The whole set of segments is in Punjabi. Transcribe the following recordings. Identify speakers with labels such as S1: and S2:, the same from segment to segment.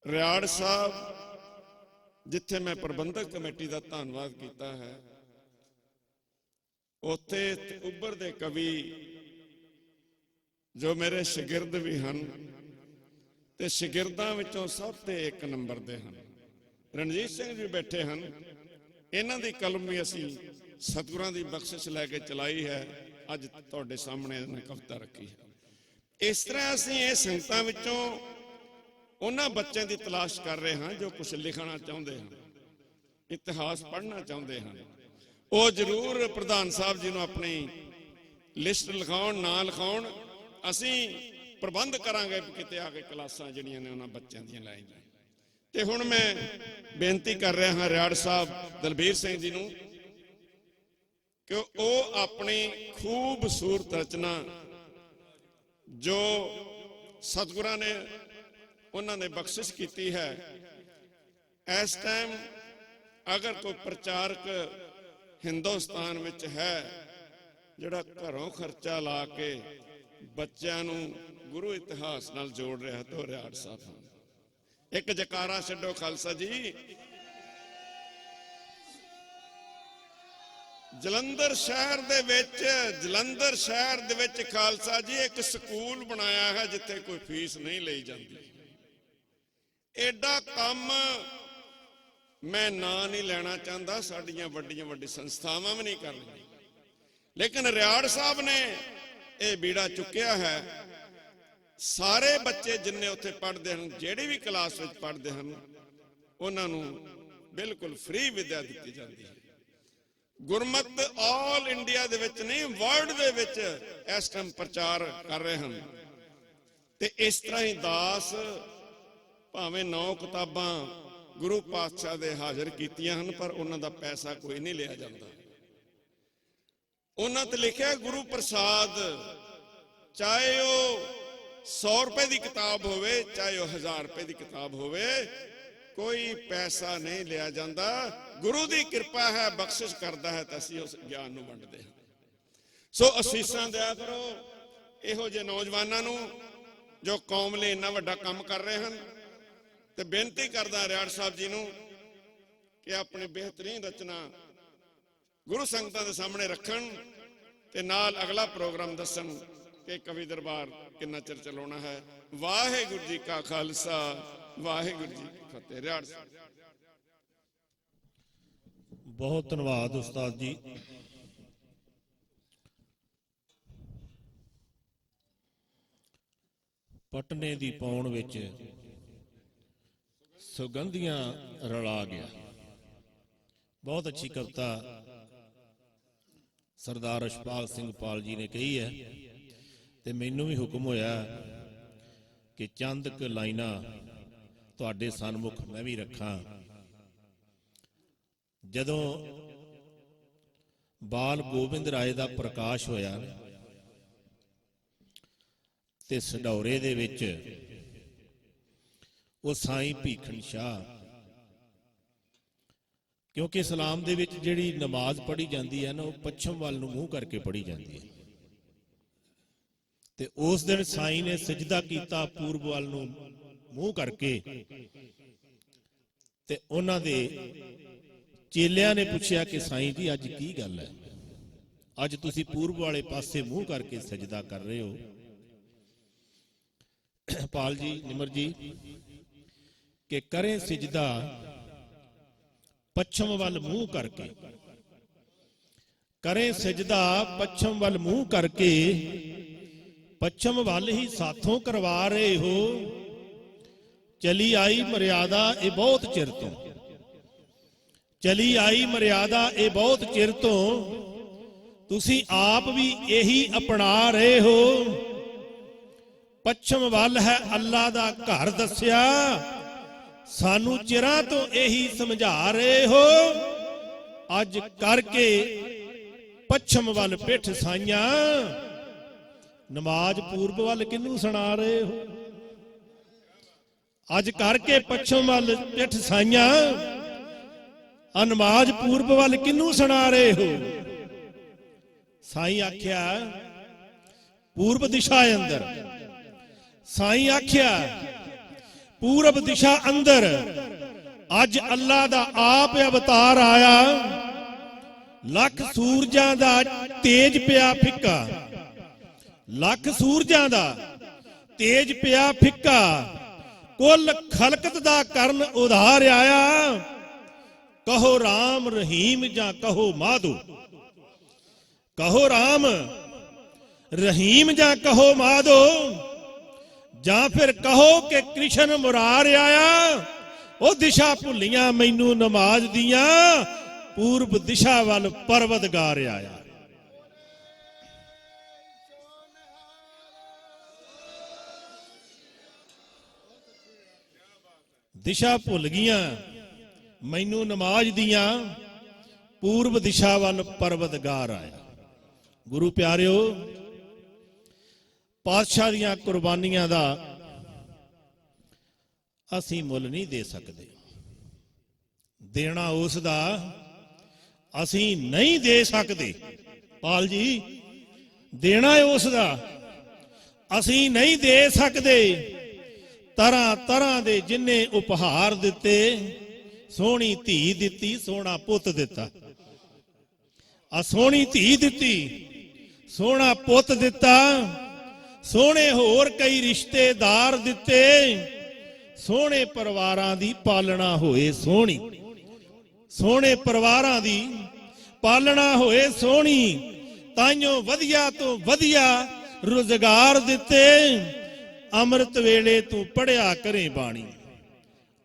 S1: ਰਿਆੜ ਸਾਹਿਬ ਜਿੱਥੇ ਮੈਂ ਪ੍ਰਬੰਧਕ ਕਮੇਟੀ ਦਾ ਧੰਨਵਾਦ ਕੀਤਾ ਹੈ, ਉੱਥੇ ਉੱਭਰਦੇ ਕਵੀ ਜੋ ਮੇਰੇ ਸ਼ਾਗਿਰਦ ਵੀ ਹਨ ਤੇ ਸ਼ਾਗਿਰਦਾਂ ਵਿੱਚੋਂ ਸਭ ਤੇ ਇੱਕ ਨੰਬਰ ਦੇ ਹਨ। ਰਣਜੀਤ ਸਿੰਘ ਜੀ ਬੈਠੇ ਹਨ, ਇਹਨਾਂ ਦੀ ਕਲਮ ਵੀ ਅਸੀਂ ਸਤਿਗੁਰਾਂ ਦੀ ਬਖਸ਼ਿਸ਼ ਲੈ ਕੇ ਚਲਾਈ ਹੈ। ਅੱਜ ਤੁਹਾਡੇ ਸਾਹਮਣੇ ਇਹਨਾਂ ਕਵਿਤਾ ਰੱਖੀ ਹੈ। ਇਸ ਤਰ੍ਹਾਂ ਅਸੀਂ ਇਹ ਸੰਗਤਾਂ ਵਿੱਚੋਂ ਉਹਨਾਂ ਬੱਚਿਆਂ ਦੀ ਤਲਾਸ਼ ਕਰ ਰਹੇ ਹਾਂ ਜੋ ਕੁਝ ਲਿਖਣਾ ਚਾਹੁੰਦੇ ਹਨ, ਇਤਿਹਾਸ ਪੜ੍ਹਨਾ ਚਾਹੁੰਦੇ ਹਨ। ਉਹ ਜ਼ਰੂਰ ਪ੍ਰਧਾਨ ਸਾਹਿਬ ਜੀ ਨੂੰ ਆਪਣੀ ਲਿਸਟ ਲਿਖਾਉਣ, ਨਾਂ ਲਿਖਾਉਣ। ਅਸੀਂ ਪ੍ਰਬੰਧ ਕਰਾਂਗੇ ਕਿਤੇ ਆ ਕੇ ਕਲਾਸਾਂ ਜਿਹੜੀਆਂ ਨੇ ਉਹਨਾਂ ਬੱਚਿਆਂ ਦੀਆਂ ਲਾਈਆਂ ਜਾਣ। ਤੇ ਹੁਣ ਮੈਂ ਬੇਨਤੀ ਕਰ ਰਿਹਾ ਹਾਂ ਰਿਆੜ ਸਾਹਿਬ ਦਲਬੀਰ ਸਿੰਘ ਜੀ ਨੂੰ ਕਿ ਉਹ ਆਪਣੀ ਖੂਬਸੂਰਤ ਰਚਨਾ ਜੋ ਸਤਿਗੁਰਾਂ ਨੇ ਉਹਨਾਂ ਨੇ ਬਖਸ਼ਿਸ਼ ਕੀਤੀ ਹੈ, ਇਸ ਟਾਈਮ ਅਗਰ ਕੋਈ ਪ੍ਰਚਾਰਕ ਹਿੰਦੁਸਤਾਨ ਵਿੱਚ ਹੈ ਜਿਹੜਾ ਘਰੋਂ ਖਰਚਾ ਲਾ ਕੇ ਬੱਚਿਆਂ ਨੂੰ ਗੁਰੂ ਇਤਿਹਾਸ ਨਾਲ ਜੋੜ ਰਿਹਾ ਤਾਂ ਉਹ ਰਿਆੜ ਸਾਹਿਬ ਹਨ। ਇੱਕ ਜਕਾਰਾ ਛੱਡੋ ਖਾਲਸਾ ਜੀ। ਜਲੰਧਰ ਸ਼ਹਿਰ ਦੇ ਵਿੱਚ ਖਾਲਸਾ ਜੀ ਇੱਕ ਸਕੂਲ ਬਣਾਇਆ ਹੈ ਜਿੱਥੇ ਕੋਈ ਫੀਸ ਨਹੀਂ ਲਈ ਜਾਂਦੀ। ਐਡਾ ਕੰਮ ਮੈਂ ਨਾਂ ਨਹੀਂ ਲੈਣਾ ਚਾਹੁੰਦਾ, ਸਾਡੀਆਂ ਵੱਡੀਆਂ ਸੰਸਥਾਵਾਂ ਵੀ ਨਹੀਂ ਕਰ ਰਹੀਆਂ, ਲੇਕਿਨ ਰਿਆੜ ਸਾਹਿਬ ਨੇ ਇਹ ਬੀੜਾ ਚੁੱਕਿਆ ਹੈ। ਸਾਰੇ ਬੱਚੇ ਜਿੰਨੇ ਉੱਥੇ ਪੜ੍ਹਦੇ ਹਨ, ਜਿਹੜੀ ਵੀ ਕਲਾਸ ਵਿੱਚ ਪੜ੍ਹਦੇ ਹਨ, ਉਹਨਾਂ ਨੂੰ ਬਿਲਕੁਲ ਫ੍ਰੀ ਵਿੱਦਿਆ ਦਿੱਤੀ ਜਾਂਦੀ ਹੈ। ਗੁਰਮਤ ਆਲ ਇੰਡੀਆ ਦੇ ਵਿੱਚ ਨਹੀਂ, ਵਰਲਡ ਦੇ ਵਿੱਚ ਇਸ ਟਾਈਮ ਪ੍ਰਚਾਰ ਕਰ ਰਹੇ ਹਨ। ਤੇ ਇਸ ਤਰ੍ਹਾਂ ਹੀ ਦਾਸ ਭਾਵੇਂ 9 ਕਿਤਾਬਾਂ ਗੁਰੂ ਪਾਤਸ਼ਾਹ ਦੇ ਹਾਜ਼ਰ ਕੀਤੀਆਂ ਹਨ, ਪਰ ਉਹਨਾਂ ਦਾ ਪੈਸਾ ਕੋਈ ਨਹੀਂ ਲਿਆ ਜਾਂਦਾ। ਉਹਨਾਂ ਤੇ ਲਿਖਿਆ ਗੁਰੂ ਪ੍ਰਸਾਦ, ਚਾਹੇ ਉਹ 100 ਰੁਪਏ ਦੀ ਕਿਤਾਬ ਹੋਵੇ, ਚਾਹੇ ਉਹ 1000 ਰੁਪਏ ਦੀ ਕਿਤਾਬ ਹੋਵੇ, ਕੋਈ ਪੈਸਾ ਨਹੀਂ ਲਿਆ ਜਾਂਦਾ। ਗੁਰੂ ਦੀ ਕਿਰਪਾ ਹੈ, ਬਖਸ਼ਿਸ਼ ਕਰਦਾ ਹੈ ਤਾਂ ਅਸੀਂ ਉਸ ਗਿਆਨ ਨੂੰ ਵੰਡਦੇ ਹਾਂ। ਸੋ ਅਸੀਸਾਂ ਦਿਆ ਕਰੋ ਇਹੋ ਜਿਹੇ ਨੌਜਵਾਨਾਂ ਨੂੰ ਜੋ ਕੌਮ ਲਈ ਇੰਨਾ ਵੱਡਾ ਕੰਮ ਕਰ ਰਹੇ ਹਨ। ਤੇ ਬੇਨਤੀ ਕਰਦਾ ਰਿਆੜ ਸਾਹਿਬ ਜੀ ਨੂੰ ਕਿ ਆਪਣੀ ਬਿਹਤਰੀਨ ਰਚਨਾ ਗੁਰੂ ਸੰਗਤਾਂ ਦੇ ਸਾਹਮਣੇ ਰੱਖਣ ਤੇ ਨਾਲ ਅਗਲਾ ਪ੍ਰੋਗਰਾਮ ਦੱਸਣ ਕਿ ਕਵੀ ਦਰਬਾਰ ਕਿੰਨਾ ਚਿਰ ਚਲਾਉਣਾ ਹੈ। ਵਾਹਿਗੁਰੂ ਜੀ ਕਾ ਖਾਲਸਾ, ਵਾਹਿਗੁਰੂ ਜੀ ਕੀ ਫਤਿਹ। ਰਿਆੜ ਸਾਹਿਬ
S2: ਬਹੁਤ ਧੰਨਵਾਦ ਉਸਤਾਦ ਜੀ। ਪਟਨੇ ਦੀ ਪੌਣ ਵਿੱਚ ਸੁਗੰਧੀਆਂ ਰਲਾ ਗਿਆ। ਬਹੁਤ ਅੱਛੀ ਕਵਿਤਾ ਸਰਦਾਰ ਅਸ਼ਪਾਲ ਸਿੰਘ ਪਾਲ ਜੀ ਨੇ ਕਹੀ ਹੈ ਤੇ ਮੈਨੂੰ ਵੀ ਹੁਕਮ ਹੋਇਆ ਕਿ ਚੰਦ ਕੁ ਲਾਈਨਾਂ ਤੁਹਾਡੇ ਸਨਮੁਖ ਮੈਂ ਵੀ ਰੱਖਾਂ। ਜਦੋਂ ਬਾਲ ਗੋਬਿੰਦ ਰਾਏ ਦਾ ਪ੍ਰਕਾਸ਼ ਹੋਇਆ ਤੇ ਸਢੌਰੇ ਦੇ ਵਿੱਚ ਉਹ ਸਾਈਂ ਭੀਖਣ ਸ਼ਾਹ, ਕਿਉਂਕਿ ਇਸਲਾਮ ਦੇ ਵਿੱਚ ਜਿਹੜੀ ਨਮਾਜ਼ ਪੜ੍ਹੀ ਜਾਂਦੀ ਹੈ ਨਾ, ਉਹ ਪੱਛਮ ਵੱਲ ਨੂੰ ਮੂੰਹ ਕਰਕੇ ਪੜ੍ਹੀ ਜਾਂਦੀ ਹੈ। ਤੇ ਉਸ ਦਿਨ ਸਾਈਂ ਨੇ ਸਜਦਾ ਕੀਤਾ ਪੂਰਬ ਵੱਲ ਨੂੰ ਮੂੰਹ ਕਰਕੇ। ਤੇ ਉਹਨਾਂ ਦੇ ਚੇਲਿਆਂ ਨੇ ਪੁੱਛਿਆ ਕਿ ਸਾਈਂ ਜੀ ਅੱਜ ਕੀ ਗੱਲ ਹੈ, ਅੱਜ ਤੁਸੀਂ ਪੂਰਬ ਵਾਲੇ ਪਾਸੇ ਮੂੰਹ ਕਰਕੇ ਸਜਦਾ ਕਰ ਰਹੇ ਹੋ। ਪਾਲ ਜੀ, ਨਿਮਰ ਜੀ, ਕਿ ਕਰੇ ਸਜਦਾ ਪੱਛਮ ਵੱਲ ਮੂੰਹ ਕਰਕੇ, ਕਰੇ ਸਜਦਾ ਪੱਛਮ ਵੱਲ ਮੂੰਹ ਕਰਕੇ, ਪੱਛਮ ਵੱਲ ਹੀ ਸਾਥੋਂ ਕਰਵਾ ਰਹੇ ਹੋ। ਚਲੀ ਆਈ ਮਰਿਆਦਾ ਇਹ ਬਹੁਤ ਚਿਰ ਤੋਂ, ਚਲੀ ਆਈ ਮਰਿਆਦਾ ਇਹ ਬਹੁਤ ਚਿਰ ਤੋਂ, ਤੁਸੀਂ ਆਪ ਵੀ ਇਹੀ ਅਪਣਾ ਰਹੇ ਹੋ। ਪੱਛਮ ਵੱਲ ਹੈ ਅੱਲਾ ਦਾ ਘਰ ਦੱਸਿਆ, ਸਾਨੂੰ ਚਿਰਾਂ ਤੋਂ ਇਹੀ ਸਮਝਾ ਰਹੇ ਹੋ। ਅੱਜ ਕਰਕੇ ਪੱਛਮ ਵੱਲ ਪਿੱਠ ਸਾਈਆਂ, ਨਮਾਜ਼ ਪੂਰਬ ਵੱਲ ਕਿਹਨੂੰ ਸੁਣਾ ਰਹੇ ਹੋ। ਅੱਜ ਕਰਕੇ ਪੱਛਮ ਵੱਲ ਪਿੱਠ ਸਾਈਆਂ, ਨਮਾਜ਼ ਪੂਰਬ ਵੱਲ ਕਿਹਨੂੰ ਸੁਣਾ ਰਹੇ ਹੋ। ਸਾਈਂ ਆਖਿਆ ਪੂਰਬ ਦਿਸ਼ਾ ਅੰਦਰ, ਸਾਈਂ ਆਖਿਆ ਪੂਰਬ ਦਿਸ਼ਾ ਅੰਦਰ ਅੱਜ ਅੱਲਾ ਦਾ ਆਪ ਅਵਤਾਰ ਆਇਆ। ਲੱਖ ਸੂਰਜਾਂ ਦਾ ਤੇਜ ਪਿਆ ਫਿੱਕਾ, ਲੱਖ ਸੂਰਜਾਂ ਦਾ ਤੇਜ ਪਿਆ ਫਿੱਕਾ, ਕੁੱਲ ਖਲਕਤ ਦਾ ਕਰਨ ਉਧਾਰ ਆਇਆ। ਕਹੋ ਰਾਮ ਰਹੀਮ ਜਾਂ ਕਹੋ ਮਾਧੋ, ਕਹੋ ਰਾਮ ਰਹੀਮ ਜਾਂ ਕਹੋ ਮਾਧੋ, ਜਾਂ ਫਿਰ ਕਹੋ ਕਿ ਕ੍ਰਿਸ਼ਨ ਮੁਰਾਰ ਆਇਆ। ਉਹ ਦਿਸ਼ਾ ਭੁੱਲੀਆਂ ਮੈਨੂੰ ਨਮਾਜ਼ ਦੀਆਂ, ਪੂਰਬ ਦਿਸ਼ਾ ਵੱਲ ਪਰਵਤਗਾਰ ਆਇਆ। ਦਿਸ਼ਾ ਭੁੱਲ ਗਈਆਂ ਮੈਨੂੰ ਨਮਾਜ਼ ਦੀਆਂ, ਪੂਰਬ ਦਿਸ਼ਾ ਵੱਲ ਪਰਵਤਗਾਰ ਆਇਆ। ਗੁਰੂ ਪਿਆਰਿਓ, ਪਾਤਸ਼ਾਹ ਦੀਆਂ ਕੁਰਬਾਨੀਆਂ ਦਾ ਅਸੀਂ ਮੁੱਲ ਨਹੀਂ ਦੇ ਸਕਦੇ। ਦੇਣਾ ਉਸ ਦਾ ਅਸੀਂ ਨਹੀਂ ਦੇ ਸਕਦੇ। ਪਾਲ ਜੀ, ਦੇਣਾ ਉਸ ਦਾ ਅਸੀਂ ਨਹੀਂ ਦੇ ਸਕਦੇ। ਤਰ੍ਹਾਂ ਤਰ੍ਹਾਂ ਦੇ ਜਿੰਨੇ ਉਪਹਾਰ ਦਿੱਤੇ, ਸੋਹਣੀ ਧੀ ਦਿੱਤੀ, ਸੋਹਣਾ ਪੁੱਤ ਦਿੱਤਾ। ਆ ਸੋਹਣੀ ਧੀ ਦਿੱਤੀ, ਸੋਹਣਾ ਪੁੱਤ ਦਿੱਤਾ, ਸੋਹਣੇ ਹੋਰ ਕਈ ਰਿਸ਼ਤੇਦਾਰ ਦਿੱਤੇ, ਸੋਹਣੇ ਪਰਿਵਾਰਾਂ ਦੀ ਪਾਲਣਾ ਹੋਏ ਸੋਹਣੀ, ਸੋਹਣੇ ਪਰਿਵਾਰਾਂ ਦੀ ਪਾਲਣਾ ਹੋਏ ਸੋਹਣੀ। ਤਾਈਓ ਵਧੀਆ ਤੋਂ ਵਧੀਆ ਰੁਜ਼ਗਾਰ ਦਿੱਤੇ। ਅੰਮ੍ਰਿਤ ਵੇਲੇ ਤੂੰ ਪੜਿਆ ਕਰੇ ਬਾਣੀ,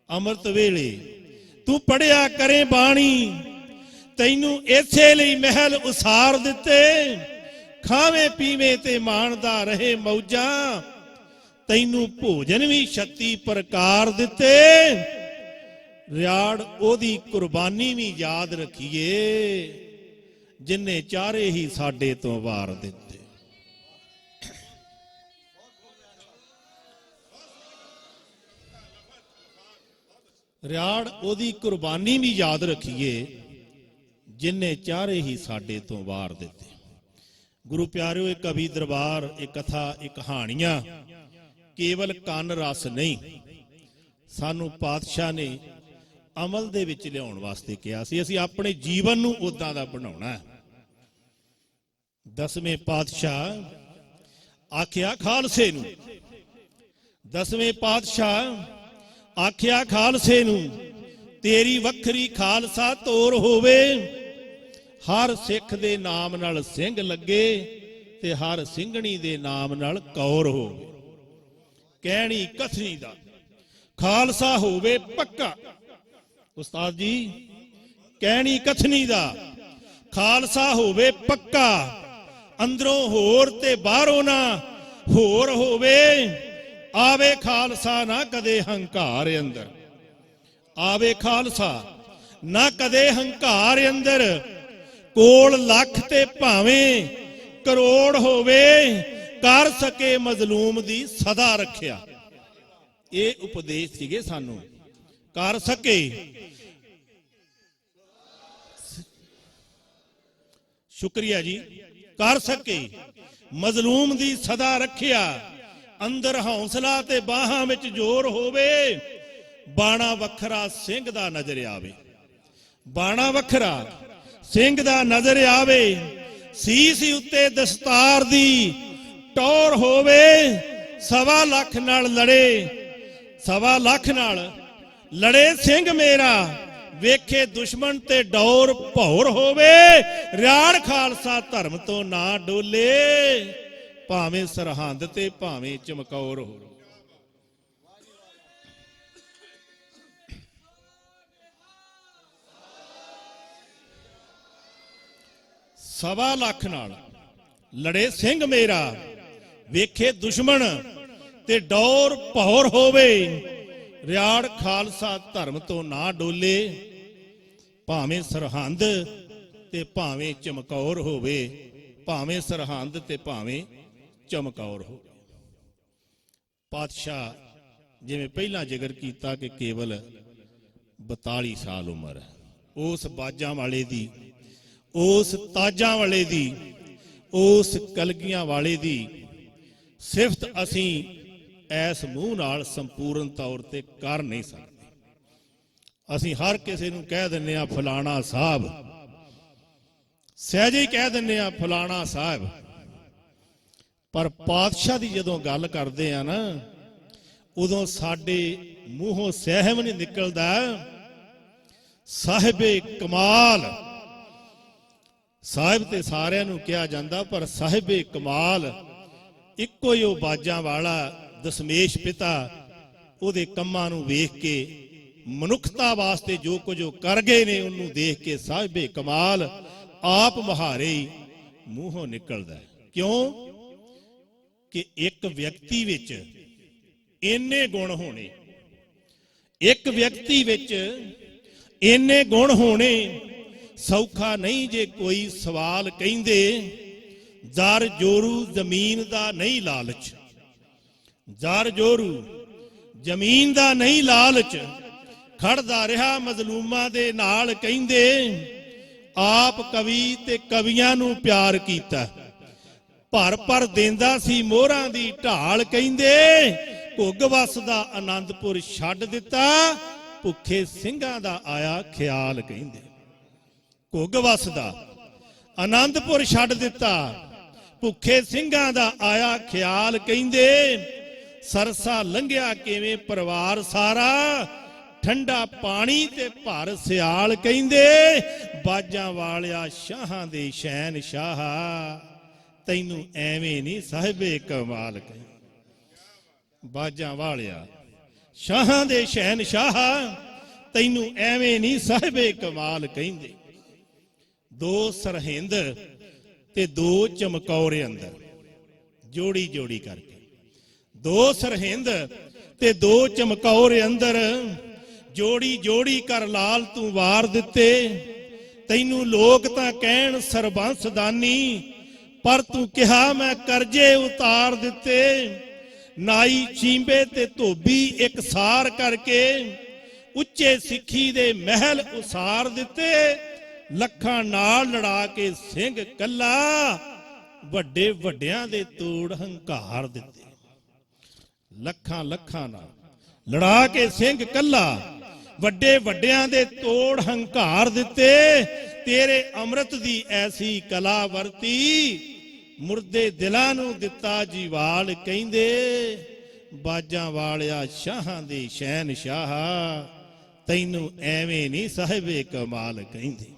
S2: ਅੰਮ੍ਰਿਤ ਵੇਲੇ ਤੂੰ ਪੜਿਆ ਕਰੇ ਬਾਣੀ। ਤੈਨੂੰ ਇਸੇ ਲਈ ਮਹਿਲ ਉਸਾਰ ਦਿੱਤੇ, ਖਾਵੇਂ ਪੀਵੇਂ ਤੇ ਮਾਣਦਾ ਰਹੇ ਮੌਜਾਂ। ਤੈਨੂੰ ਭੋਜਨ ਵੀ 36 ਪ੍ਰਕਾਰ ਦਿੱਤੇ। ਰਿਆੜ ਉਹਦੀ ਕੁਰਬਾਨੀ ਵੀ ਯਾਦ ਰੱਖੀਏ, ਜਿੰਨੇ ਚਾਰੇ ਹੀ ਸਾਡੇ ਤੋਂ ਵਾਰ ਦਿੱਤੇ। ਰਿਆੜ ਉਹਦੀ ਕੁਰਬਾਨੀ ਵੀ ਯਾਦ ਰੱਖੀਏ, ਜਿੰਨੇ ਚਾਰੇ ਹੀ ਸਾਡੇ ਤੋਂ ਵਾਰ ਦਿੱਤੇ। ਗੁਰੂ ਪਿਆਰਿਓ, ਇਹ ਕਵੀ ਦਰਬਾਰ, ਇਹ ਕਥਾ, ਇਹ ਕਹਾਣੀਆਂ ਕੇਵਲ ਕੰਨ ਰਸ ਨਹੀਂ, ਸਾਨੂੰ ਪਾਤਸ਼ਾਹ ਨੇ ਅਮਲ ਦੇ ਵਿੱਚ ਲਿਆਉਣ ਵਾਸਤੇ ਕਿਹਾ ਸੀ। ਅਸੀਂ ਆਪਣੇ ਜੀਵਨ ਨੂੰ ਉਦਾਂ ਦਾ ਬਣਾਉਣਾ ਹੈ। 10ਵੇਂ ਪਾਤਸ਼ਾਹ ਆਖਿਆ ਖਾਲਸੇ ਨੂੰ, 10ਵੇਂ ਪਾਤਸ਼ਾਹ ਆਖਿਆ ਖਾਲਸੇ ਨੂੰ, ਤੇਰੀ ਵੱਖਰੀ ਖਾਲਸਾ ਤੋਰ ਹੋਵੇ। ਹਰ ਸਿੱਖ ਦੇ ਨਾਮ ਨਾਲ ਸਿੰਘ ਲੱਗੇ ਤੇ ਹਰ ਸਿੰਘਣੀ ਦੇ ਨਾਮ ਨਾਲ ਕੌਰ ਹੋਵੇ। ਕਹਿਣੀ ਕਥਨੀ ਦਾ ਖਾਲਸਾ ਹੋਵੇ ਪੱਕਾ। ਉਸਤਾਦ ਜੀ, ਕਹਿਣੀ ਕਥਨੀ ਦਾ ਖਾਲਸਾ ਹੋਵੇ ਪੱਕਾ। ਅੰਦਰੋਂ ਹੋਰ ਤੇ ਬਾਹਰੋਂ ਨਾ ਹੋਰ ਹੋਵੇ। ਆਵੇ ਖਾਲਸਾ ਨਾ ਕਦੇ ਹੰਕਾਰ ਅੰਦਰ, ਆਵੇ ਖਾਲਸਾ ਨਾ ਕਦੇ ਹੰਕਾਰ ਅੰਦਰ। ਕੋਲ ਲੱਖ ਤੇ ਭਾਵੇਂ ਕਰੋੜ ਹੋਵੇ, ਕਰ ਸਕੇ ਮਜ਼ਲੂਮ ਦੀ ਸਦਾ ਰੱਖਿਆ। ਇਹ ਉਪਦੇਸ਼ ਸੀਗੇ ਸਾਨੂੰ। ਕਰ ਸਕੇ, ਸ਼ੁਕਰੀਆ ਜੀ, ਕਰ ਸਕੇ ਮਜ਼ਲੂਮ ਦੀ ਸਦਾ ਰੱਖਿਆ। ਅੰਦਰ ਹੌਸਲਾ ਤੇ ਬਾਹਾਂ ਵਿੱਚ ਜ਼ੋਰ ਹੋਵੇ। ਬਾਣਾ ਵੱਖਰਾ ਸਿੰਘ ਦਾ ਨਜ਼ਰ ਆਵੇ, ਬਾਣਾ ਵੱਖਰਾ ਸਿੰਘ ਦਾ ਨਜ਼ਰ ਆਵੇ। ਸੀਸ ਉੱਤੇ ਦਸਤਾਰ ਦੀ ਟੌਰ ਹੋਵੇ। 1.25 ਲੱਖ ਨਾਲ ਲੜੇ, 1.25 ਲੱਖ ਨਾਲ ਲੜੇ ਸਿੰਘ ਮੇਰਾ। ਵੇਖੇ ਦੁਸ਼ਮਣ ਤੇ ਡੌਰ ਭੌਰ ਹੋਵੇ। ਰਿਆੜ ਖਾਲਸਾ ਧਰਮ ਤੋਂ ਨਾ ਡੋਲੇ, ਭਾਵੇਂ ਸਰਹੰਦ ਤੇ ਭਾਵੇਂ ਚਮਕੌਰ ਹੋਵੇ। ਸਵਾ ਲੱਖ ਨਾਲ ਲੜੇ ਸਿੰਘ ਮੇਰਾ। ਵੇਖੇ ਦੁਸ਼ਮਣ ਤੇ ਡੌਰ ਭੌਰ ਹੋਵੇ। ਰਿਆੜ ਖਾਲਸਾ ਧਰਮ ਤੋਂ ਨਾ ਡੋਲੇ, ਭਾਵੇਂ ਸਰਹੰਦ ਤੇ ਭਾਵੇਂ ਚਮਕੌਰ ਹੋਵੇ। ਭਾਵੇਂ ਸਰਹੰਦ ਤੇ ਭਾਵੇਂ ਚਮਕੌਰ ਹੋਵੇ। ਪਾਤਸ਼ਾਹ ਜਿਵੇਂ ਪਹਿਲਾਂ ਜ਼ਿਕਰ ਕੀਤਾ ਕਿ ਕੇਵਲ 42 ਸਾਲ ਉਮਰ ਹੈ। ਉਸ ਬਾਜਾਂ ਵਾਲੇ ਦੀ, ਉਸ ਤਾਜਾਂ ਵਾਲੇ ਦੀ, ਉਸ ਕਲਗੀਆਂ ਵਾਲੇ ਦੀ ਸਿਫਤ ਅਸੀਂ ਇਸ ਮੂੰਹ ਨਾਲ ਸੰਪੂਰਨ ਤੌਰ ਤੇ ਕਰ ਨਹੀਂ ਸਕਦੇ। ਅਸੀਂ ਹਰ ਕਿਸੇ ਨੂੰ ਕਹਿ ਦਿੰਦੇ ਆ ਫਲਾਣਾ ਸਾਹਿਬ, ਸਹਿਜੇ ਹੀ ਕਹਿ ਦਿੰਦੇ ਆ ਫਲਾਣਾ ਸਾਹਿਬ, ਪਰ ਪਾਤਸ਼ਾਹ ਦੀ ਜਦੋਂ ਗੱਲ ਕਰਦੇ ਆ ਨਾ, ਉਦੋਂ ਸਾਡੇ ਮੂੰਹੋਂ ਸਹਿਮ ਨਹੀਂ ਨਿਕਲਦਾ। ਸਾਹਿਬੇ ਕਮਾਲ, ਸਾਹਿਬ ਤੇ ਸਾਰਿਆਂ ਨੂੰ ਕਿਹਾ ਜਾਂਦਾ, ਪਰ ਸਾਹਿਬੇ ਕਮਾਲ ਇੱਕੋ ਹੀ ਉਹ ਬਾਜਾਂ ਵਾਲਾ ਦਸ਼ਮੇਸ਼ ਪਿਤਾ, ਉਹਦੇ ਕੰਮਾਂ ਨੂੰ ਵੇਖ ਕੇ ਮਨੁੱਖਤਾ ਵਾਸਤੇ ਜੋ ਕੁਝ ਉਹ ਕਰ ਗਏ ਨੇ, ਉਹਨੂੰ ਦੇਖ ਕੇ ਸਾਹਿਬੇ ਕਮਾਲ ਆਪ ਮੁਹਾਰੇ ਹੀ ਮੂੰਹੋਂ ਨਿਕਲਦਾ। ਕਿਉਂ ਕਿ ਇੱਕ ਵਿਅਕਤੀ ਵਿੱਚ ਇੰਨੇ ਗੁਣ ਹੋਣੇ, ਇੱਕ ਵਿਅਕਤੀ ਵਿੱਚ ਇੰਨੇ ਗੁਣ ਹੋਣੇ ਸੌਖਾ ਨਹੀਂ। ਜੇ ਕੋਈ ਸਵਾਲ ਕਹਿੰਦੇ, ਜਰ ਜੋਰੂ ਜ਼ਮੀਨ ਦਾ ਨਹੀਂ ਲਾਲਚ, ਜਰ ਜੋਰੂ ਜ਼ਮੀਨ ਦਾ ਨਹੀਂ ਲਾਲਚ, ਖੜਦਾ ਰਿਹਾ ਮਜ਼ਲੂਮਾਂ ਦੇ ਨਾਲ, ਕਹਿੰਦੇ ਆਪ ਕਵੀ ਤੇ ਕਵੀਆਂ ਨੂੰ ਪਿਆਰ ਕੀਤਾ, ਭਰ ਭਰ ਦਿੰਦਾ ਸੀ ਮੋਹਰਾਂ ਦੀ ਢਾਲ, ਕਹਿੰਦੇ ਘੁੱਗ ਵਸਦਾ ਆਨੰਦਪੁਰ ਛੱਡ ਦਿੱਤਾ, ਭੁੱਖੇ ਸਿੰਘਾਂ ਦਾ ਆਇਆ ਖਿਆਲ, ਕਹਿੰਦੇ ਘੁੱਗ ਵਸਦਾ ਆਨੰਦਪੁਰ ਛੱਡ ਦਿੱਤਾ, ਭੁੱਖੇ ਸਿੰਘਾਂ ਦਾ ਆਇਆ ਖਿਆਲ, ਕਹਿੰਦੇ ਸਰਸਾ ਲੰਘਿਆ ਕਿਵੇਂ ਪਰਿਵਾਰ ਸਾਰਾ, ਠੰਡਾ ਪਾਣੀ ਤੇ ਭਰ ਸਿਆਲ, ਕਹਿੰਦੇ ਬਾਜਾਂ ਵਾਲਿਆ ਸ਼ਾਹਾਂ ਦੇ ਸ਼ਹਿਨਸ਼ਾਹ, ਤੈਨੂੰ ਐਵੇਂ ਨਹੀਂ ਸਾਹਿਬੇ ਕਮਾਲ, ਕਹਿੰਦੇ ਬਾਜਾਂ ਵਾਲਿਆ ਸ਼ਾਹਾਂ ਦੇ ਸ਼ਹਿਨਸ਼ਾਹ, ਤੈਨੂੰ ਐਵੇਂ ਨਹੀਂ ਸਾਹਿਬੇ ਕਮਾਲ, ਕਹਿੰਦੇ ਦੋ ਸਰਹਿੰਦ ਤੇ ਦੋ ਚਮਕੌਰ ਅੰਦਰ, ਜੋੜੀ ਜੋੜੀ ਕਰਕੇ, ਦੋ ਸਰਹਿੰਦ ਤੇ ਦੋ ਚਮਕੌਰ ਅੰਦਰ, ਜੋੜੀ ਜੋੜੀ ਕਰ ਲਾਲ ਤੂੰ ਵਾਰ ਦਿੱਤੇ, ਤੈਨੂੰ ਲੋਕ ਤਾਂ ਕਹਿਣ ਸਰਬੰਸਦਾਨੀ, ਪਰ ਤੂੰ ਕਿਹਾ ਮੈਂ ਕਰਜ਼ੇ ਉਤਾਰ ਦਿੱਤੇ, ਨਾਈ ਚੀਂਬੇ ਤੇ ਧੋਬੀ ਇੱਕ ਸਾਰ ਕਰਕੇ, ਉੱਚੇ ਸਿੱਖੀ ਦੇ ਮਹਿਲ ਉਸਾਰ ਦਿੱਤੇ, ਲੱਖਾਂ ਨਾਲ ਲੜਾ ਕੇ ਸਿੰਘ ਕੱਲਾ, ਵੱਡੇ ਵੱਡਿਆਂ ਦੇ ਤੋੜ ਹੰਕਾਰ ਦਿੱਤੇ, ਲੱਖਾਂ ਲੱਖਾਂ ਨਾਲ ਲੜਾ ਕੇ ਸਿੰਘ ਕੱਲਾ, ਵੱਡੇ ਵੱਡਿਆਂ ਦੇ ਤੋੜ ਹੰਕਾਰ ਦਿੱਤੇ, ਤੇਰੇ ਅੰਮ੍ਰਿਤ ਦੀ ਐਸੀ ਕਲਾ ਵਰਤੀ, ਮੁਰਦੇ ਦਿਲਾਂ ਨੂੰ ਦਿੱਤਾ ਜੀਵਾਲ, ਕਹਿੰਦੇ ਬਾਜਾਂ ਵਾਲਿਆ ਸ਼ਾਹਾਂ ਦੇ ਸ਼ਹਿਨਸ਼ਾਹ, ਤੈਨੂੰ ਐਵੇਂ ਨਹੀਂ ਸਾਹਿਬੇ ਕਮਾਲ, ਕਹਿੰਦੇ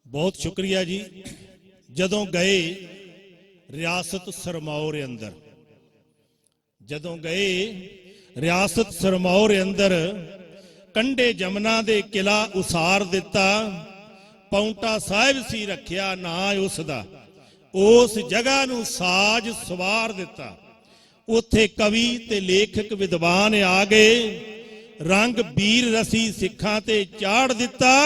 S2: ਬਹੁਤ ਸ਼ੁਕਰੀਆ ਜੀ। ਜਦੋਂ ਗਏ ਰਿਆਸਤ ਸਰਮੌਰ ਅੰਦਰ, ਜਦੋਂ ਗਏ ਰਿਆਸਤ ਸਰਮੌਰ ਅੰਦਰ, ਕੰਢੇ ਜਮਨਾ ਦੇ ਕਿਲਾ ਉਸਾਰ ਦਿੱਤਾ, ਪੌਂਟਾ ਸਾਹਿਬ ਸੀ ਰੱਖਿਆ ਨਾਂ ਉਸ ਦਾ, ਉਸ ਜਗ੍ਹਾ ਨੂੰ ਸਾਜ ਸਵਾਰ ਦਿੱਤਾ, ਉੱਥੇ ਕਵੀ ਤੇ ਲੇਖਕ ਵਿਦਵਾਨ ਆ ਗਏ, ਰੰਗ ਵੀਰ ਰਸੀ ਸਿੱਖਾਂ ਤੇ ਚਾੜ ਦਿੱਤਾ,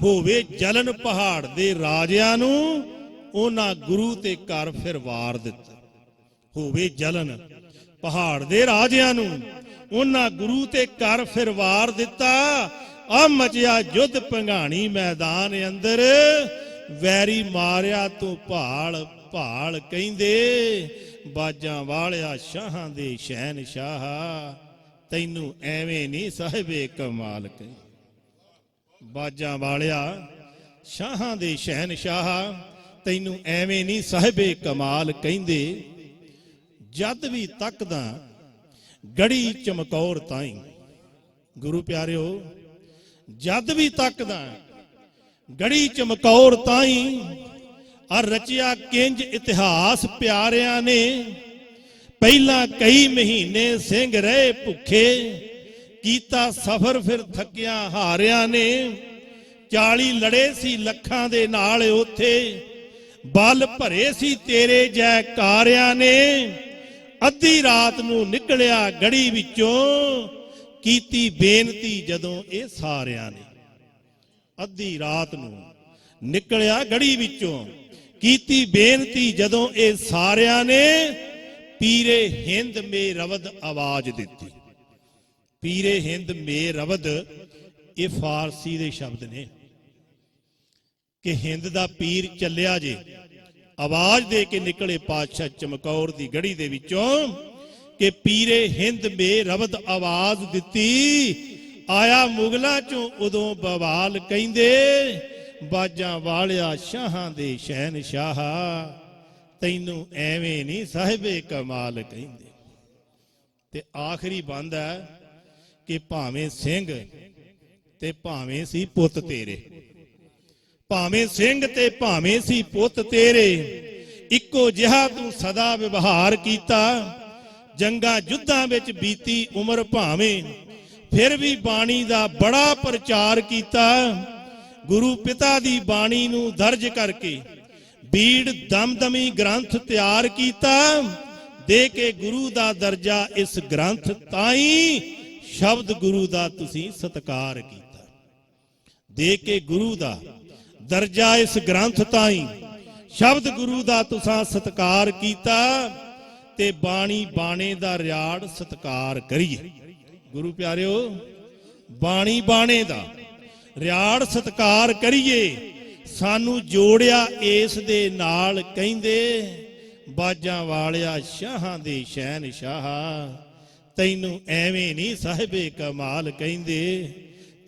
S2: ਹੋਵੇ ਜਲਨ ਪਹਾੜ ਦੇ ਰਾਜਿਆਂ ਨੂੰ, ਉਹਨਾਂ ਗੁਰੂ ਤੇ ਘਰ ਫਿਰ ਵਾਰ ਦਿੱਤਾ, ਹੋਵੇ ਜਲਨ ਪਹਾੜ ਦੇ ਰਾਜਿਆਂ ਨੂੰ, ਉਹਨਾਂ ਗੁਰੂ ਤੇ ਘਰ ਫਿਰ ਵਾਰ ਦਿੱਤਾ, ਆ ਮਚਿਆ ਯੁੱਧ ਭੰਗਾਣੀ ਮੈਦਾਨ ਅੰਦਰ, ਵੈਰੀ ਮਾਰਿਆ ਤੂੰ ਭਾਲ ਭਾਲ, ਕਹਿੰਦੇ ਬਾਜਾਂ ਵਾਲਿਆ ਸ਼ਾਹਾਂ ਦੇ ਸ਼ਹਿਨਸ਼ਾਹ, ਤੈਨੂੰ ਐਵੇਂ ਨਹੀਂ ਸਾਹਿਬੇ ਕਮਾਲ, ਕਹਿੰਦੇ ਬਾਜਾਂ ਵਾਲਿਆ ਸ਼ਾਹਾਂ ਦੇ ਸ਼ਹਿਨਸ਼ਾਹ, ਤੈਨੂੰ ਐਵੇਂ ਨਹੀਂ ਸਾਹਿਬੇ ਕਮਾਲ, ਕਹਿੰਦੇ ਜਦ ਵੀ ਤੱਕਦਾ ਗੜੀ ਚਮਕੌਰ ਤਾਈਂ, ਗੁਰੂ ਪਿਆਰਿਓ ਜਦ ਵੀ ਤੱਕਦਾ ਗੜੀ ਚਮਕੌਰ ਤਾਈਂ, ਆ ਰਚਿਆ ਕਿੰਜ ਇਤਿਹਾਸ ਪਿਆਰਿਆਂ ਨੇ, ਪਹਿਲਾਂ ਕਈ ਮਹੀਨੇ ਸਿੰਘ ਰਹੇ ਭੁੱਖੇ, ਕੀਤਾ ਸਫਰ ਫਿਰ ਥੱਕਿਆ ਹਾਰਿਆਂ ਨੇ, 40 ਲੜੇ ਸੀ ਲੱਖਾਂ ਦੇ ਨਾਲ ਉੱਥੇ, ਬਲ ਭਰੇ ਸੀ ਤੇਰੇ ਜੈਕਾਰਿਆਂ ਨੇ, ਅੱਧੀ ਰਾਤ ਨੂੰ ਨਿਕਲਿਆ ਗੜੀ ਵਿੱਚੋਂ, ਕੀਤੀ ਬੇਨਤੀ ਜਦੋਂ ਇਹ ਸਾਰਿਆਂ ਨੇ, ਅੱਧੀ ਰਾਤ ਨੂੰ ਨਿਕਲਿਆ ਗੜੀ ਵਿੱਚੋਂ, ਕੀਤੀ ਬੇਨਤੀ ਜਦੋਂ ਇਹ ਸਾਰਿਆਂ ਨੇ, ਪੀਰੇ ਹਿੰਦ ਮੇ ਰਵਦ ਆਵਾਜ਼ ਦਿੱਤੀ, ਪੀਰੇ ਹਿੰਦ ਮੇ ਰਵਦ ਇਹ ਫਾਰਸੀ ਦੇ ਸ਼ਬਦ ਨੇ ਕਿ ਹਿੰਦ ਦਾ ਪੀਰ ਚੱਲਿਆ ਜੇ। ਆਵਾਜ਼ ਦੇ ਕੇ ਨਿਕਲੇ ਪਾਤਸ਼ਾਹ ਚਮਕੌਰ ਦੀ ਗੜੀ ਦੇ ਵਿੱਚੋਂ ਕਿ ਪੀਰੇ ਹਿੰਦ ਮੇ ਰਵਦ ਆਵਾਜ਼ ਦਿੱਤੀ। ਆਇਆ ਮੁਗਲਾਂ ਚੋਂ ਉਦੋਂ ਬਵਾਲ ਕਹਿੰਦੇ ਬਾਜਾਂ ਵਾਲਿਆ ਸ਼ਾਹਾਂ ਦੇ ਸ਼ਹਿਨਸ਼ਾਹ ਤੈਨੂੰ ਐਵੇਂ ਨਹੀਂ ਸਾਹਿਬੇ ਕਮਾਲ ਕਹਿੰਦੇ। ਤੇ ਆਖਰੀ ਬੰਦ ਹੈ ਕਿ ਭਾਵੇਂ ਸਿੰਘ ਤੇ ਭਾਵੇਂ ਸੀ ਪੁੱਤ ਤੇਰੇ, ਭਾਵੇਂ ਸਿੰਘ ਤੇ ਭਾਵੇਂ ਸੀ ਪੁੱਤ ਤੇਰੇ, ਇੱਕੋ ਜਿਹਾ ਤੂੰ ਸਦਾ ਵਿਵਹਾਰ ਕੀਤਾ। ਜੰਗਾਂ ਯੁੱਧਾਂ ਵਿੱਚ ਬੀਤੀ ਉਮਰ ਭਾਵੇਂ, ਫਿਰ ਵੀ ਬਾਣੀ ਦਾ ਬੜਾ ਪ੍ਰਚਾਰ ਕੀਤਾ। ਗੁਰੂ ਪਿਤਾ ਦੀ ਬਾਣੀ ਨੂੰ ਦਰਜ ਕਰਕੇ ਬੀੜ ਦਮਦਮੀ ਗ੍ਰੰਥ ਤਿਆਰ ਕੀਤਾ। ਦੇ ਕੇ ਗੁਰੂ ਦਾ ਦਰਜਾ ਇਸ ਗ੍ਰੰਥ ਤਾਈਂ ਸ਼ਬਦ ਗੁਰੂ ਦਾ ਤੁਸੀਂ ਸਤਿਕਾਰ ਕੀਤਾ। ਦੇ ਕੇ ਗੁਰੂ ਦਾ ਦਰਜਾ ਇਸ ਗ੍ਰੰਥ ਤਾਈਂ ਸ਼ਬਦ ਗੁਰੂ ਦਾ ਤੁਸੀਂ ਸਤਿਕਾਰ ਕੀਤਾ। ਤੇ ਬਾਣੀ ਬਾਣੇ ਦਾ ਰਿਆੜ ਸਤਿਕਾਰ ਕਰੀਏ। ਗੁਰੂ ਪਿਆਰਿਓ, ਬਾਣੀ ਬਾਣੇ ਦਾ ਰਿਆੜ ਸਤਿਕਾਰ ਕਰੀਏ। ਸਾਨੂੰ ਜੋੜਿਆ ਇਸ ਦੇ ਨਾਲ ਕਹਿੰਦੇ ਬਾਜਾਂ ਵਾਲਿਆ ਸ਼ਾਹਾਂ ਦੇ ਸ਼ਹਿਨਸ਼ਾਹ ਤੈਨੂੰ ਐਵੇਂ ਨਹੀਂ ਸਾਹਿਬੇ ਕਮਾਲ ਕਹਿੰਦੇ।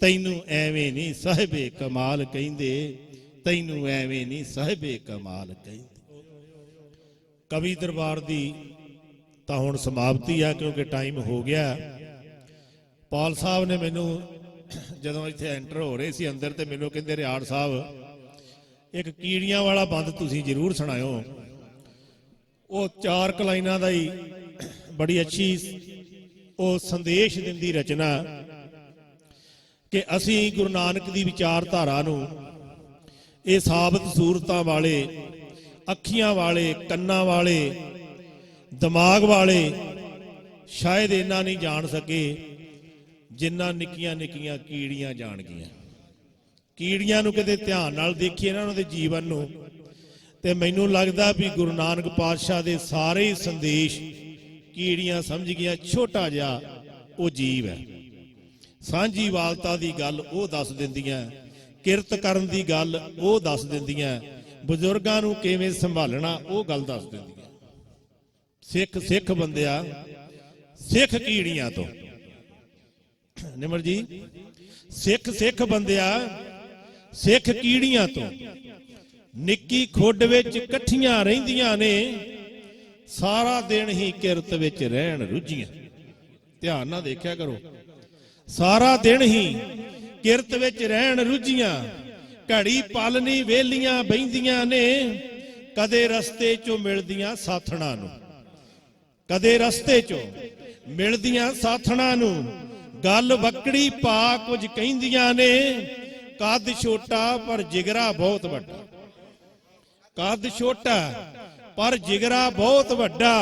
S2: ਤੈਨੂੰ ਐਵੇਂ ਨਹੀਂ ਸਾਹਿਬੇ ਕਮਾਲ ਕਹਿੰਦੇ। ਤੈਨੂੰ ਐਵੇਂ ਨਹੀਂ ਸਾਹਿਬੇ ਕਮਾਲ ਕਹਿੰਦੇ। ਕਵੀ ਦਰਬਾਰ ਦੀ ਤਾਂ ਹੁਣ ਸਮਾਪਤੀ ਆ ਕਿਉਂਕਿ ਟਾਈਮ ਹੋ ਗਿਆ। ਪਾਲ ਸਾਹਿਬ ਨੇ ਮੈਨੂੰ ਜਦੋਂ ਇੱਥੇ ਐਂਟਰ ਹੋ ਰਹੇ ਸੀ ਅੰਦਰ ਤੇ ਮੈਨੂੰ ਕਹਿੰਦੇ ਰਿਆੜ ਸਾਹਿਬ ਇੱਕ ਕੀੜੀਆਂ ਵਾਲਾ ਬੰਦ ਤੁਸੀਂ ਜ਼ਰੂਰ ਸੁਣਾਇਓ। ਉਹ 4 ਲਾਈਨਾਂ ਦਾ ਹੀ ਬੜੀ ਅੱਛੀ ਉਹ ਸੰਦੇਸ਼ ਦਿੰਦੀ ਰਚਨਾ ਕਿ ਅਸੀਂ ਗੁਰੂ ਨਾਨਕ ਦੀ ਵਿਚਾਰਧਾਰਾ ਨੂੰ ਇਹ ਸਾਬਤ ਸੂਰਤਾਂ ਵਾਲੇ, ਅੱਖੀਆਂ ਵਾਲੇ, ਕੰਨਾਂ ਵਾਲੇ, ਦਿਮਾਗ ਵਾਲੇ ਸ਼ਾਇਦ ਇੰਨਾ ਨਹੀਂ ਜਾਣ ਸਕੇ ਜਿੰਨਾ ਨਿੱਕੀਆਂ ਨਿੱਕੀਆਂ ਕੀੜੀਆਂ ਜਾਣ ਗਈਆਂ। ਕੀੜੀਆਂ ਨੂੰ ਕਿਤੇ ਧਿਆਨ ਨਾਲ ਦੇਖੀਏ ਨਾ ਉਹਨਾਂ ਦੇ ਜੀਵਨ ਨੂੰ, ਤੇ ਮੈਨੂੰ ਲੱਗਦਾ ਵੀ ਗੁਰੂ ਨਾਨਕ ਪਾਤਸ਼ਾਹ ਦੇ ਸਾਰੇ ਹੀ ਸੰਦੇਸ਼ ਕੀੜੀਆਂ ਸਮਝ ਗਈਆਂ। ਛੋਟਾ ਜਿਹਾ ਉਹ ਜੀਵ ਹੈ। ਸਾਂਝੀਵਾਲਤਾ ਦੀ ਗੱਲ ਉਹ ਦੱਸ ਦਿੰਦੀਆਂ, ਕਿਰਤ ਕਰਨ ਦੀ ਗੱਲ ਉਹ ਦੱਸ ਦਿੰਦੀਆਂ, ਬਜ਼ੁਰਗਾਂ ਨੂੰ ਕਿਵੇਂ ਸੰਭਾਲਣਾ ਉਹ ਗੱਲ ਦੱਸ ਦਿੰਦੀਆਂ। ਸਿੱਖ ਸਿੱਖ ਬੰਦਿਆ, ਸਿੱਖ ਕੀੜੀਆਂ ਤੋਂ। ਨਿਮਰ ਜੀ, ਸਿੱਖ ਸਿੱਖ ਬੰਦਿਆ, ਸਿੱਖ ਕੀੜੀਆਂ ਤੋਂ। ਨਿੱਕੀ ਖੁੱਡ ਵਿੱਚ ਇਕੱਠੀਆਂ ਰਹਿੰਦੀਆਂ ਨੇ, ਸਾਰਾ ਦਿਨ ਹੀ ਕਿਰਤ ਵਿੱਚ ਰਹਿਣ ਰੁੱਝੀਆਂ। ਧਿਆਨ ਨਾਲ ਦੇਖਿਆ ਕਰੋ। ਸਾਰਾ ਦਿਨ ਹੀ ਕਿਰਤ ਵਿੱਚ ਰਹਿਣ ਰੁੱਝੀਆਂ, ਘੜੀ ਪਲ ਨਹੀਂ ਵੇਲੀਆਂ ਬਹਿੰਦੀਆਂ ਨੇ। ਕਦੇ ਰਸਤੇ ਚੋਂ ਮਿਲਦੀਆਂ ਸਾਥਣਾ ਨੂੰ, ਕਦੇ ਰਸਤੇ ਚੋਂ ਮਿਲਦੀਆਂ ਸਾਥਣਾ ਨੂੰ। ਗੱਲ ਵਕੜੀ ਪਾ ਕੁਝ ਕਹਿੰਦੀਆਂ ਨੇ। ਕੱਦ ਛੋਟਾ ਪਰ ਜਿਗਰਾ ਬਹੁਤ ਵੱਡਾ, ਕੱਦ ਛੋਟਾ ਪਰ ਜਿਗਰਾ ਬਹੁਤ ਵੱਡਾ।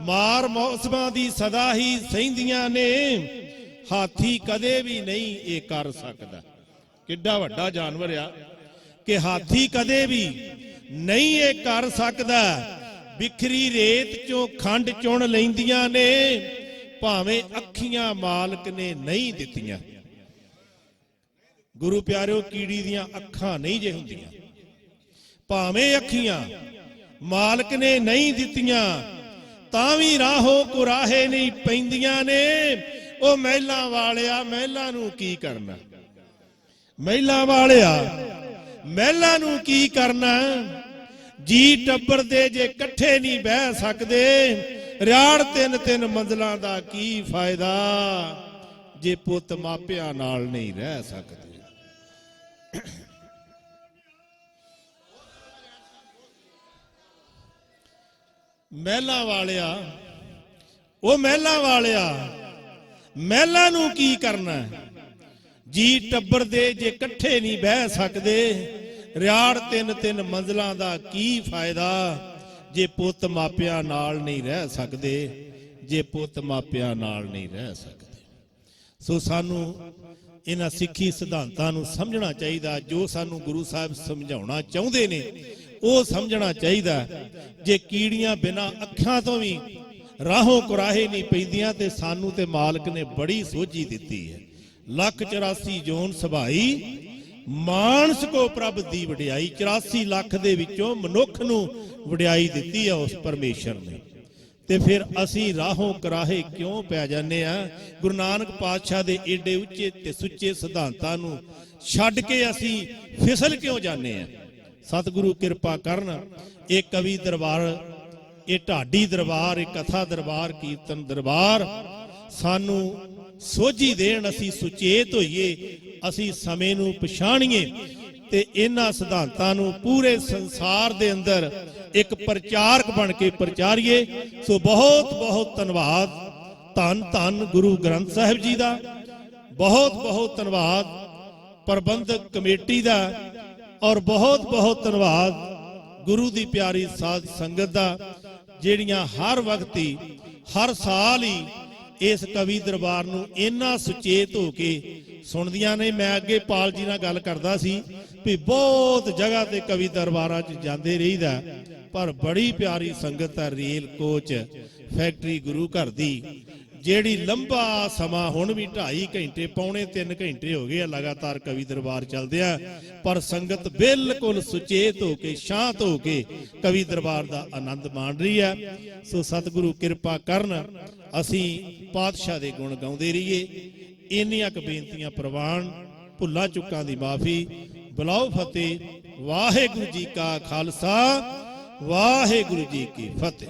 S2: ਮਾਰ ਮੌਸਮਾਂ ਦੀ ਸਦਾ ਹੀ ਸਹਿੰਦੀਆਂ ਨੇ। ਹਾਥੀ ਕਦੇ ਵੀ ਨਹੀਂ ਇਹ ਕਰ ਸਕਦਾ। ਕਿੱਡਾ ਵੱਡਾ ਜਾਨਵਰ ਆ ਕਿ ਹਾਥੀ ਕਦੇ ਵੀ ਨਹੀਂ ਇਹ ਕਰ ਸਕਦਾ। ਬਿਖਰੀ ਰੇਤ ਚੋਂ ਖੰਡ ਚੁਣ ਲੈਂਦੀਆਂ ਨੇ, ਭਾਵੇਂ ਅੱਖੀਆਂ ਮਾਲਕ ਨੇ ਨਹੀਂ ਦਿੱਤੀਆਂ। ਗੁਰੂ ਪਿਆਰਿਓ, ਕੀੜੀ ਦੀਆਂ ਅੱਖਾਂ ਨਹੀਂ ਜੇ ਹੁੰਦੀਆਂ, ਭਾਵੇਂ ਅੱਖੀਆਂ ਮਾਲਕ ਨੇ ਨਹੀਂ ਦਿੱਤੀਆਂ, ਤਾਂ ਵੀ ਰਾਹੋਂ ਕੁਰਾਹੇ ਨਹੀਂ ਪੈਂਦੀਆਂ ਨੇ। ਉਹ ਮਹਿਲਾਂ ਵਾਲਿਆ, ਮਹਿਲਾਂ ਨੂੰ ਕੀ ਕਰਨਾ? ਮਹਿਲਾਂ ਵਾਲਿਆ, ਮਹਿਲਾਂ ਨੂੰ ਕੀ ਕਰਨਾ? ਜੀ ਟੱਬਰ ਦੇ ਜੇ ਇਕੱਠੇ ਨਹੀਂ ਬਹਿ ਸਕਦੇ, ਰਿਆੜ 3-3 ਮੰਜ਼ਲਾਂ ਦਾ ਕੀ ਫਾਇਦਾ ਜੇ ਪੁੱਤ ਮਾਪਿਆਂ ਨਾਲ ਨਹੀਂ ਰਹਿ ਸਕਦੇ। ਮਹਿਲਾਂ ਵਾਲਿਆ, ਉਹ ਮਹਿਲਾਂ ਵਾਲਿਆ, ਮਹਿਲਾਂ ਨੂੰ ਕੀ ਕਰਨਾ? ਜੀ ਟੱਬਰ ਦੇ ਜੇ ਇਕੱਠੇ ਨਹੀਂ ਬਹਿ ਸਕਦੇ, ਰਿਆੜ 3-3 ਮੰਜ਼ਲਾਂ ਦਾ ਕੀ ਫਾਇਦਾ ਜੇ ਪੁੱਤ ਮਾਪਿਆਂ ਨਾਲ ਨਹੀਂ ਰਹਿ ਸਕਦੇ, ਜੇ ਪੁੱਤ ਮਾਪਿਆਂ ਨਾਲ ਨਹੀਂ ਰਹਿ ਸਕਦੇ। ਸੋ ਸਾਨੂੰ ਇਹਨਾਂ ਸਿੱਖੀ ਸਿਧਾਂਤਾਂ ਨੂੰ ਸਮਝਣਾ ਚਾਹੀਦਾ। ਜੋ ਸਾਨੂੰ ਗੁਰੂ ਸਾਹਿਬ ਸਮਝਾਉਣਾ ਚਾਹੁੰਦੇ ਨੇ ਉਹ ਸਮਝਣਾ ਚਾਹੀਦਾ। ਜੇ ਕੀੜੀਆਂ ਬਿਨਾਂ ਅੱਖਾਂ ਤੋਂ ਵੀ ਰਾਹੋਂ ਕੁਰਾਹੇ ਨਹੀਂ ਪੈਂਦੀਆਂ ਤੇ ਸਾਨੂੰ ਤੇ ਮਾਲਕ ਨੇ ਬੜੀ ਸੋਝੀ ਦਿੱਤੀ ਹੈ। 184 ਜੋਨ ਸਭਾਈ ਮਾਨਸ ਕੋ ਪ੍ਰਭ ਦੀ ਵਡਿਆਈ। 84 ਲੱਖ ਦੇ ਵਿੱਚੋਂ ਮਨੁੱਖ ਨੂੰ ਵਡਿਆਈ ਦਿੱਤੀ ਹੈ ਉਸ ਪਰਮੇਸ਼ਰ ਨੇ। ਤੇ ਫਿਰ ਅਸੀਂ ਰਾਹੋਂ ਕਰਾਹੇ ਕਿਉਂ ਪੈ ਜਾਂਦੇ ਆ? ਗੁਰੂ ਨਾਨਕ ਪਾਤਸ਼ਾਹ ਦੇ ਏਡੇ ਉੱਚੇ ਤੇ ਸੁੱਚੇ ਸਿਧਾਂਤਾਂ ਨੂੰ ਛੱਡ ਕੇ ਅਸੀਂ ਫਿਸਲ ਕਿਉਂ ਜਾਂਦੇ ਆ? ਸਤਿਗੁਰੂ ਕਿਰਪਾ ਕਰਨ। ਇਹ ਕਵੀ ਦਰਬਾਰ, ਇਹ ਢਾਡੀ ਦਰਬਾਰ, ਇਹ ਕਥਾ ਦਰਬਾਰ, ਕੀਰਤਨ ਦਰਬਾਰ ਸਾਨੂੰ ਸੋਝੀ ਦੇਣ, ਅਸੀਂ ਸੁਚੇਤ ਹੋਈਏ, ਅਸੀਂ ਸਮੇਂ ਨੂੰ ਪਛਾਣੀਏ ਤੇ ਇਹਨਾਂ ਸਿਧਾਂਤਾਂ ਨੂੰ ਪੂਰੇ ਸੰਸਾਰ ਦੇ ਅੰਦਰ ਇੱਕ ਪ੍ਰਚਾਰਕ ਬਣ ਕੇ ਪ੍ਰਚਾਰੀਏ। ਸੋ ਬਹੁਤ ਬਹੁਤ ਧੰਨਵਾਦ। ਧੰਨ ਧੰਨ ਗੁਰੂ ਗ੍ਰੰਥ ਸਾਹਿਬ ਜੀ ਦਾ, ਬਹੁਤ ਬਹੁਤ ਧੰਨਵਾਦ ਪ੍ਰਬੰਧਕ ਕਮੇਟੀ ਦਾ, ਔਰ ਬਹੁਤ ਬਹੁਤ ਧੰਨਵਾਦ ਗੁਰੂ ਦੀ ਪਿਆਰੀ ਸਾਧ ਸੰਗਤ ਦਾ, ਜਿਹੜੀਆਂ ਹਰ ਵਕਤ ਹੀ, ਹਰ ਸਾਲ ਹੀ ਇਸ ਕਵੀ ਦਰਬਾਰ ਨੂੰ ਇੰਨਾ ਸੁਚੇਤ ਹੋ ਕੇ ਸੁਣਦੀਆਂ ਨੇ। ਮੈਂ ਅੱਗੇ ਪਾਲ ਜੀ ਨਾਲ ਗੱਲ ਕਰਦਾ ਸੀ ਵੀ ਬਹੁਤ ਜਗ੍ਹਾ ਤੇ ਕਵੀ ਦਰਬਾਰਾਂ 'ਚ ਜਾਂਦੇ ਰਹੀਦਾ, ਪਰ ਬੜੀ ਪਿਆਰੀ ਸੰਗਤ ਹੈ। ਰੇਲ ਕੋਚ ਫੈਕਟਰੀ ਗੁਰੂ ਘਰ ਦੀ, ਜਿਹੜੀ ਲੰਬਾ ਸਮਾਂ, ਹੁਣ ਵੀ 2.5 ਘੰਟੇ ਪੌਣੇ 3 ਘੰਟੇ ਹੋ ਗਏ ਆ ਲਗਾਤਾਰ ਕਵੀ ਦਰਬਾਰ ਚੱਲਦੇ ਆ, ਪਰ ਸੰਗਤ ਬਿਲਕੁਲ ਸੁਚੇਤ ਹੋ ਕੇ, ਸ਼ਾਂਤ ਹੋ ਕੇ ਕਵੀ ਦਰਬਾਰ ਦਾ ਆਨੰਦ ਮਾਣ ਰਹੀ ਹੈ। ਸੋ ਸਤਿਗੁਰੂ ਕਿਰਪਾ ਕਰਨ, ਅਸੀਂ ਪਾਤਸ਼ਾਹ ਦੇ ਗੁਣ ਗਾਉਂਦੇ ਰਹੀਏ। ਇੰਨੀਆਂ ਕੁ ਬੇਨਤੀਆਂ ਪ੍ਰਵਾਨ, ਭੁੱਲਾਂ ਚੁੱਕਾਂ ਦੀ ਮਾਫੀ। ਬੁਲਾਓ ਫਤਿਹ। ਵਾਹਿਗੁਰੂ ਜੀ ਕਾ ਖਾਲਸਾ, ਵਾਹਿਗੁਰੂ ਜੀ ਕੀ ਫਤਿਹ।